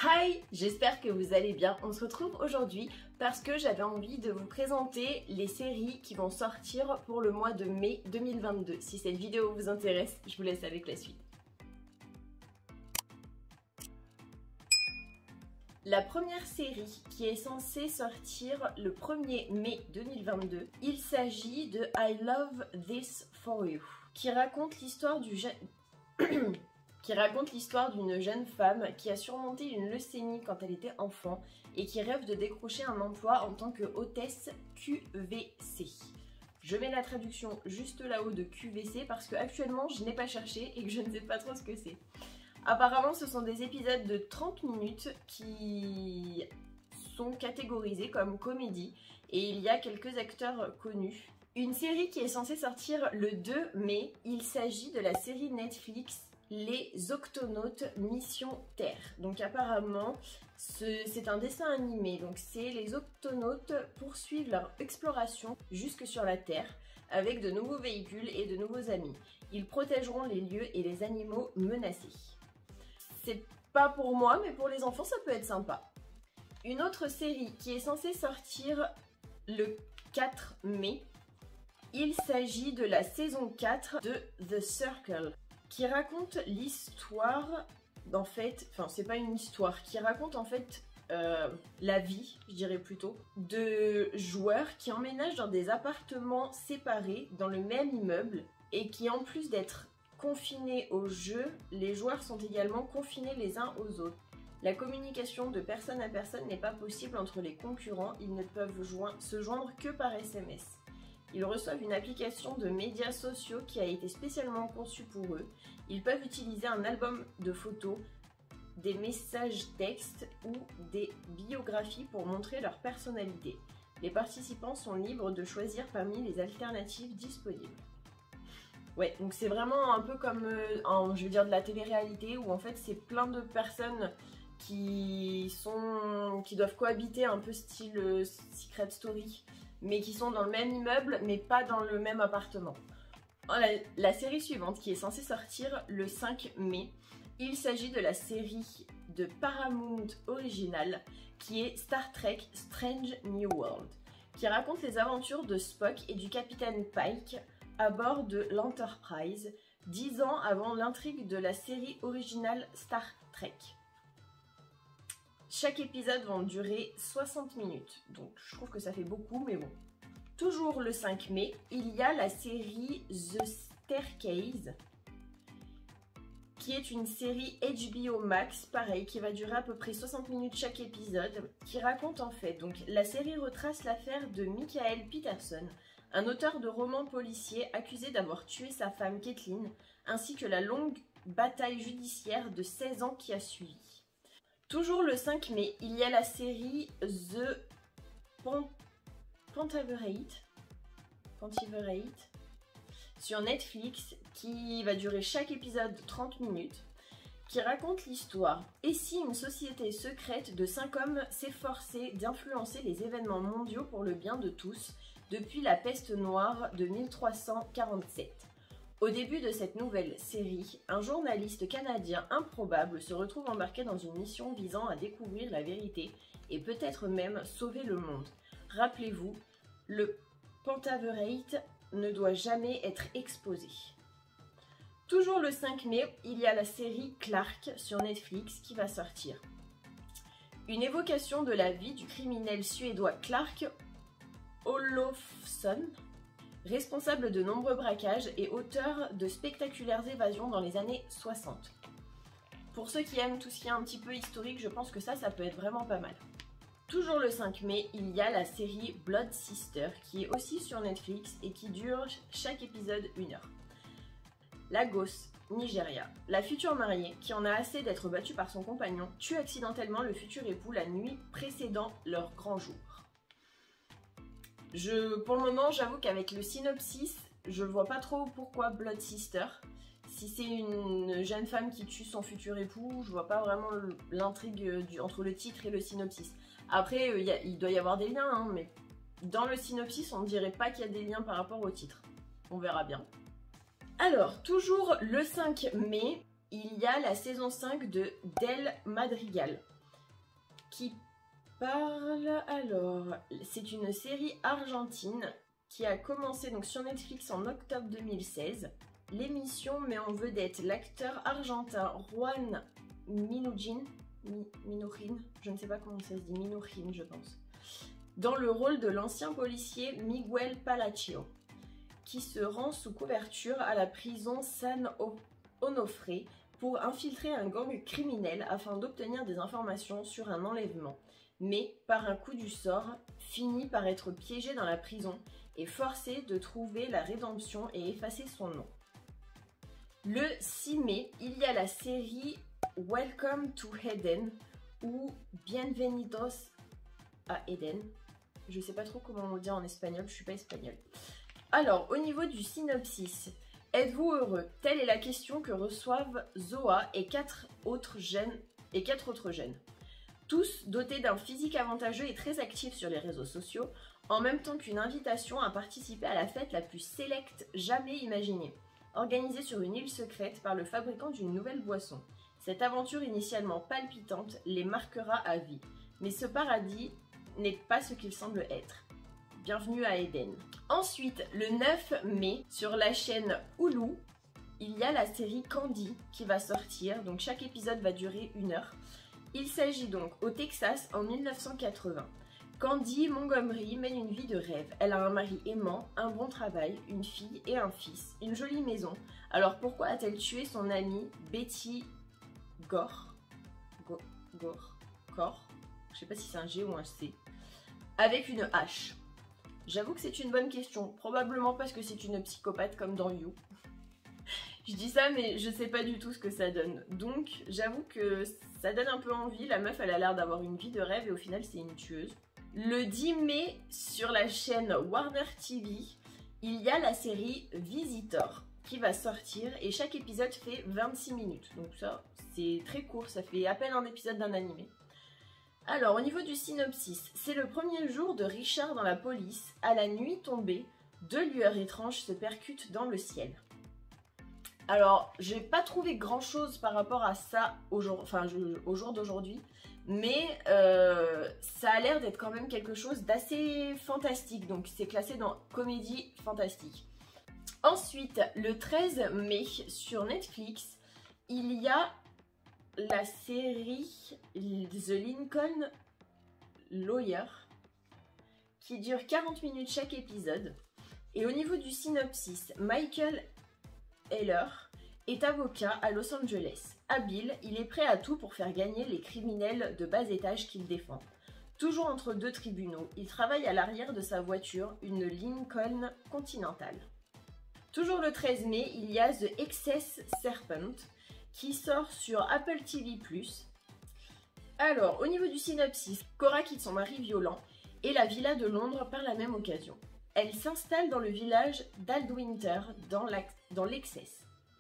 Hi, j'espère que vous allez bien. On se retrouve aujourd'hui parce que j'avais envie de vous présenter les séries qui vont sortir pour le mois de mai 2022. Si cette vidéo vous intéresse, je vous laisse avec la suite. La première série qui est censée sortir le 1er mai 2022, il s'agit de I Love This For You, qui raconte l'histoire d'une jeune femme qui a surmonté une leucémie quand elle était enfant et qui rêve de décrocher un emploi en tant que hôtesse QVC. Je mets la traduction juste là-haut de QVC parce que actuellement je n'ai pas cherché et que je ne sais pas trop ce que c'est. Apparemment ce sont des épisodes de 30 minutes qui sont catégorisés comme comédie et il y a quelques acteurs connus. Une série qui est censée sortir le 2 mai, il s'agit de la série Netflix Les Octonautes Mission Terre. Donc apparemment c'est un dessin animé, donc c'est les octonautes poursuivent leur exploration jusque sur la Terre avec de nouveaux véhicules et de nouveaux amis. Ils protégeront les lieux et les animaux menacés. C'est pas pour moi, mais pour les enfants ça peut être sympa. Une autre série qui est censée sortir le 4 mai, il s'agit de la saison 4 de The Circle, qui raconte l'histoire, en fait, enfin c'est pas une histoire, qui raconte en fait la vie, je dirais plutôt, de joueurs qui emménagent dans des appartements séparés dans le même immeuble et qui en plus d'être confinés au jeu, les joueurs sont également confinés les uns aux autres. La communication de personne à personne n'est pas possible entre les concurrents, ils ne peuvent se joindre que par SMS. Ils reçoivent une application de médias sociaux qui a été spécialement conçue pour eux. Ils peuvent utiliser un album de photos, des messages textes ou des biographies pour montrer leur personnalité. Les participants sont libres de choisir parmi les alternatives disponibles. Ouais, donc c'est vraiment un peu comme, je veux dire, de la télé-réalité où en fait c'est plein de personnes qui doivent cohabiter un peu style Secret Story, mais qui sont dans le même immeuble, mais pas dans le même appartement. La série suivante qui est censée sortir le 5 mai, il s'agit de la série de Paramount Original qui est Star Trek Strange New World, qui raconte les aventures de Spock et du capitaine Pike à bord de l'Enterprise, 10 ans avant l'intrigue de la série originale Star Trek. Chaque épisode va durer 60 minutes, donc je trouve que ça fait beaucoup, mais bon. Toujours le 5 mai, il y a la série The Staircase, qui est une série HBO Max, pareil, qui va durer à peu près 60 minutes chaque épisode, qui raconte en fait, donc la série retrace l'affaire de Michael Peterson, un auteur de romans policiers accusé d'avoir tué sa femme Kathleen, ainsi que la longue bataille judiciaire de 16 ans qui a suivi. Toujours le 5 mai, il y a la série The Pentaverate sur Netflix qui va durer chaque épisode 30 minutes, qui raconte l'histoire. Et si une société secrète de 5 hommes s'efforçait d'influencer les événements mondiaux pour le bien de tous depuis la peste noire de 1347. Au début de cette nouvelle série, un journaliste canadien improbable se retrouve embarqué dans une mission visant à découvrir la vérité et peut-être même sauver le monde. Rappelez-vous, le Pentaverate ne doit jamais être exposé. Toujours le 5 mai, il y a la série Clark sur Netflix qui va sortir. Une évocation de la vie du criminel suédois Clark Olofsson, responsable de nombreux braquages et auteur de spectaculaires évasions dans les années 60. Pour ceux qui aiment tout ce qui est un petit peu historique, je pense que ça peut être vraiment pas mal. Toujours le 5 mai, il y a la série Blood Sister qui est aussi sur Netflix et qui dure chaque épisode 1 heure. Lagos, Nigeria. La future mariée, qui en a assez d'être battue par son compagnon, tue accidentellement le futur époux la nuit précédant leur grand jour. Pour le moment, j'avoue qu'avec le synopsis, je vois pas trop pourquoi Blood Sister. Si c'est une jeune femme qui tue son futur époux, je vois pas vraiment l'intrigue entre le titre et le synopsis. Après, il doit y avoir des liens, hein, mais dans le synopsis, on ne dirait pas qu'il y a des liens par rapport au titre. On verra bien. Alors, toujours le 5 mai, il y a la saison 5 de Del Madrigal. qui parle... Alors, c'est une série argentine qui a commencé donc sur Netflix en octobre 2016. L'émission met en vedette l'acteur argentin Juan Minujín, je ne sais pas comment ça se dit, Minujín je pense, dans le rôle de l'ancien policier Miguel Palacio, qui se rend sous couverture à la prison San Onofre pour infiltrer un gang criminel afin d'obtenir des informations sur un enlèvement, mais par un coup du sort, finit par être piégé dans la prison et forcé de trouver la rédemption et effacer son nom. Le 6 mai, il y a la série Welcome to Eden ou Bienvenidos à Eden. Je sais pas trop comment on le dit en espagnol, je suis pas espagnole. Alors, au niveau du synopsis, êtes-vous heureux? Telle est la question que reçoivent Zoa et quatre autres jeunes. Tous dotés d'un physique avantageux et très actifs sur les réseaux sociaux, en même temps qu'une invitation à participer à la fête la plus sélecte jamais imaginée, organisée sur une île secrète par le fabricant d'une nouvelle boisson. Cette aventure initialement palpitante les marquera à vie, mais ce paradis n'est pas ce qu'il semble être. Bienvenue à Eden. Ensuite, le 9 mai, sur la chaîne Hulu, il y a la série Candy qui va sortir, donc chaque épisode va durer 1 heure. Il s'agit donc au Texas en 1980. Candy Montgomery mène une vie de rêve. Elle a un mari aimant, un bon travail, une fille et un fils, une jolie maison. Alors pourquoi a-t-elle tué son amie Betty Gore, je sais pas si c'est un G ou un C, avec une hache? J'avoue que c'est une bonne question, probablement parce que c'est une psychopathe comme dans You. Je dis ça mais je sais pas du tout ce que ça donne, donc j'avoue que ça donne un peu envie. La meuf elle a l'air d'avoir une vie de rêve et au final c'est une tueuse. Le 10 mai sur la chaîne Warner TV, il y a la série Visitor qui va sortir et chaque épisode fait 26 minutes, donc ça c'est très court, ça fait à peine un épisode d'un animé. Alors au niveau du synopsis, c'est le premier jour de Richard dans la police. À la nuit tombée, 2 lueurs étranges se percutent dans le ciel. Alors j'ai pas trouvé grand chose par rapport à ça au jour d'aujourd'hui, mais ça a l'air d'être quand même quelque chose d'assez fantastique, donc c'est classé dans comédie fantastique. Ensuite, le 13 mai sur Netflix, il y a la série The Lincoln Lawyer qui dure 40 minutes chaque épisode. Et au niveau du synopsis, Michael Heller est avocat à Los Angeles. Habile, il est prêt à tout pour faire gagner les criminels de bas étage qu'il défend. Toujours entre 2 tribunaux, il travaille à l'arrière de sa voiture, une Lincoln Continental. Toujours le 13 mai, il y a The Excess Serpent qui sort sur Apple TV+. Alors, au niveau du synopsis, Cora quitte son mari violent et la villa de Londres par la même occasion. Elle s'installe dans le village d'Aldwinter, dans l'Essex.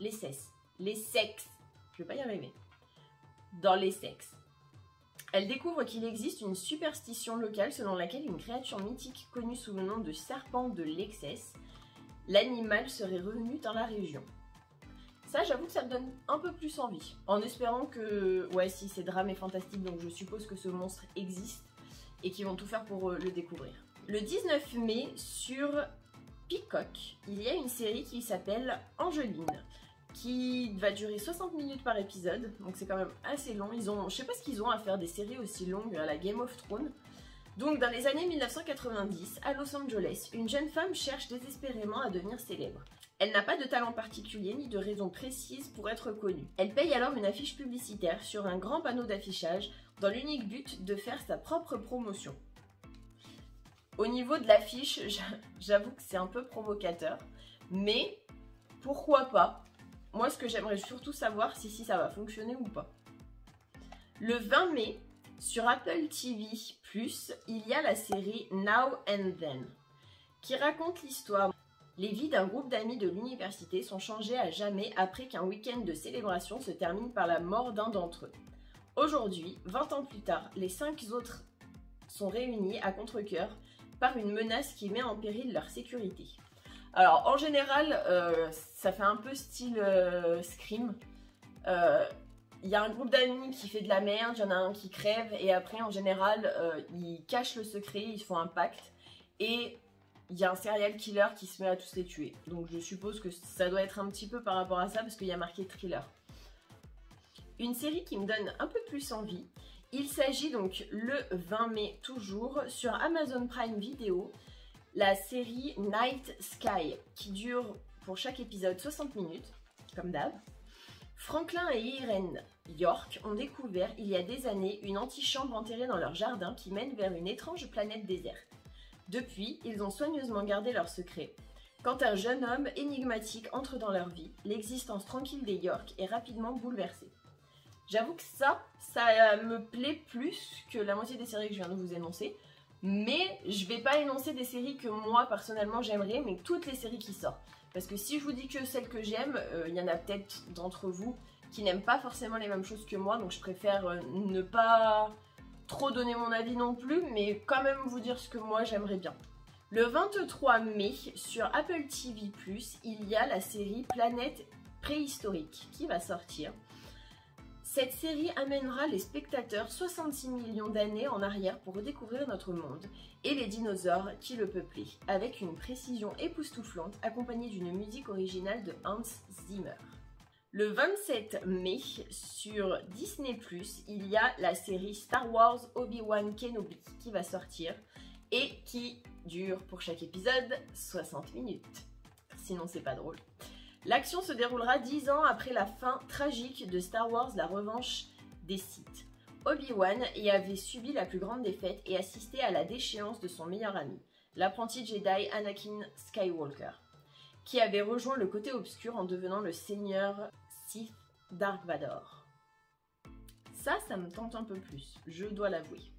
Je vais pas y arriver. Dans l'Essex. Elle découvre qu'il existe une superstition locale selon laquelle une créature mythique connue sous le nom de serpent de l'Essex, l'animal serait revenu dans la région. Ça, j'avoue que ça me donne un peu plus envie. En espérant que... Ouais, si, c'est drame et fantastique, donc je suppose que ce monstre existe et qu'ils vont tout faire pour le découvrir. Le 19 mai, sur Peacock, il y a une série qui s'appelle Angeline, qui va durer 60 minutes par épisode, donc c'est quand même assez long. Je sais pas ce qu'ils ont à faire des séries aussi longues à la Game of Thrones. Donc dans les années 1990, à Los Angeles, une jeune femme cherche désespérément à devenir célèbre. Elle n'a pas de talent particulier ni de raison précise pour être connue. Elle paye alors une affiche publicitaire sur un grand panneau d'affichage dans l'unique but de faire sa propre promotion. Au niveau de l'affiche, j'avoue que c'est un peu provocateur, mais pourquoi pas? Moi, ce que j'aimerais surtout savoir, c'est si ça va fonctionner ou pas. Le 20 mai, sur Apple TV+, il y a la série Now and Then, qui raconte l'histoire. Les vies d'un groupe d'amis de l'université sont changées à jamais après qu'un week-end de célébration se termine par la mort d'un d'entre eux. Aujourd'hui, 20 ans plus tard, les 5 autres sont réunis à contre-cœur par une menace qui met en péril leur sécurité. Alors en général, ça fait un peu style Scream. il y a un groupe d'amis qui fait de la merde, il y en a un qui crève et après en général ils cachent le secret, ils font un pacte et il y a un serial killer qui se met à tous les tuer. Donc je suppose que ça doit être un petit peu par rapport à ça parce qu'il y a marqué thriller. Une série qui me donne un peu plus envie, il s'agit donc le 20 mai toujours sur Amazon Prime Video, la série Night Sky qui dure pour chaque épisode 60 minutes, comme d'hab. Franklin et Irene York ont découvert il y a des années une antichambre enterrée dans leur jardin qui mène vers une étrange planète déserte. Depuis, ils ont soigneusement gardé leur secret. Quand un jeune homme énigmatique entre dans leur vie, l'existence tranquille des York est rapidement bouleversée. J'avoue que ça me plaît plus que la moitié des séries que je viens de vous énoncer, mais je vais pas énoncer des séries que moi personnellement j'aimerais, mais toutes les séries qui sortent. Parce que si je vous dis que celles que j'aime, il y en a peut-être d'entre vous qui n'aiment pas forcément les mêmes choses que moi, donc je préfère ne pas trop donner mon avis non plus, mais quand même vous dire ce que moi j'aimerais bien. Le 23 mai, sur Apple TV+, il y a la série Planète Préhistorique qui va sortir. Cette série amènera les spectateurs 66 millions d'années en arrière pour redécouvrir notre monde et les dinosaures qui le peuplaient, avec une précision époustouflante accompagnée d'une musique originale de Hans Zimmer. Le 27 mai, sur Disney+, il y a la série Star Wars Obi-Wan Kenobi qui va sortir et qui dure pour chaque épisode 60 minutes. Sinon c'est pas drôle. L'action se déroulera 10 ans après la fin tragique de Star Wars La Revanche des Sith. Obi-Wan y avait subi la plus grande défaite et assisté à la déchéance de son meilleur ami, l'apprenti Jedi Anakin Skywalker, qui avait rejoint le côté obscur en devenant le seigneur Sith Dark Vador. Ça me tente un peu plus, je dois l'avouer.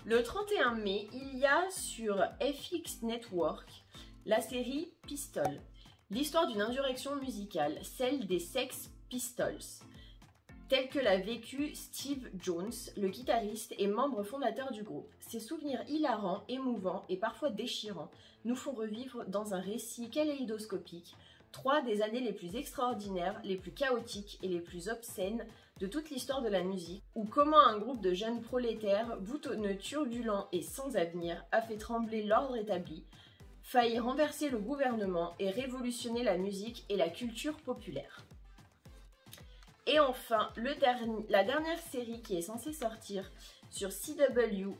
Le 31 mai, il y a sur FX Network la série Pistol. L'histoire d'une insurrection musicale, celle des Sex Pistols, telle que l'a vécu Steve Jones, le guitariste et membre fondateur du groupe. Ces souvenirs hilarants, émouvants et parfois déchirants nous font revivre dans un récit kaléidoscopique 3 des années les plus extraordinaires, les plus chaotiques et les plus obscènes de toute l'histoire de la musique, ou comment un groupe de jeunes prolétaires, boutonneux, turbulents et sans avenir, a fait trembler l'ordre établi, failli renverser le gouvernement et révolutionner la musique et la culture populaire. Et enfin, la dernière série qui est censée sortir sur CW,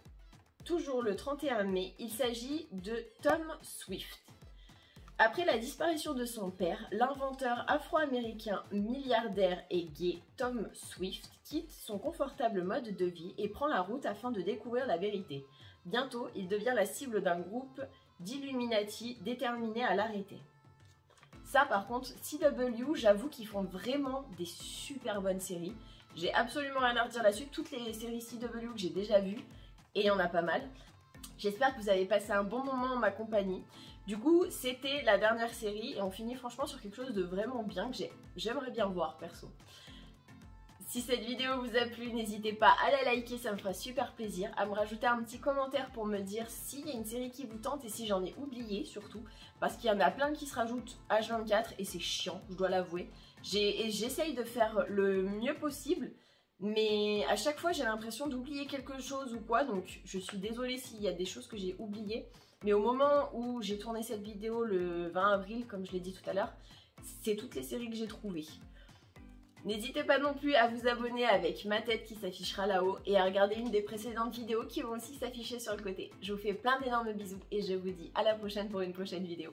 toujours le 31 mai, il s'agit de Tom Swift. Après la disparition de son père, l'inventeur afro-américain milliardaire et gay Tom Swift quitte son confortable mode de vie et prend la route afin de découvrir la vérité. Bientôt, il devient la cible d'un groupe d'Illuminati déterminés à l'arrêter. Ça par contre, CW, j'avoue qu'ils font vraiment des super bonnes séries. J'ai absolument rien à redire là-dessus. Toutes les séries CW que j'ai déjà vues, et il y en a pas mal. J'espère que vous avez passé un bon moment en ma compagnie. Du coup, c'était la dernière série et on finit franchement sur quelque chose de vraiment bien que j'aimerais bien voir perso. Si cette vidéo vous a plu, n'hésitez pas à la liker, ça me fera super plaisir, à me rajouter un petit commentaire pour me dire s'il y a une série qui vous tente et si j'en ai oublié surtout, parce qu'il y en a plein qui se rajoutent H24 et c'est chiant, je dois l'avouer. J'essaye de faire le mieux possible, mais à chaque fois j'ai l'impression d'oublier quelque chose ou quoi, donc je suis désolée s'il y a des choses que j'ai oubliées. Mais au moment où j'ai tourné cette vidéo le 20 avril, comme je l'ai dit tout à l'heure, c'est toutes les séries que j'ai trouvées. N'hésitez pas non plus à vous abonner avec ma tête qui s'affichera là-haut et à regarder une des précédentes vidéos qui vont aussi s'afficher sur le côté. Je vous fais plein d'énormes bisous et je vous dis à la prochaine pour une prochaine vidéo.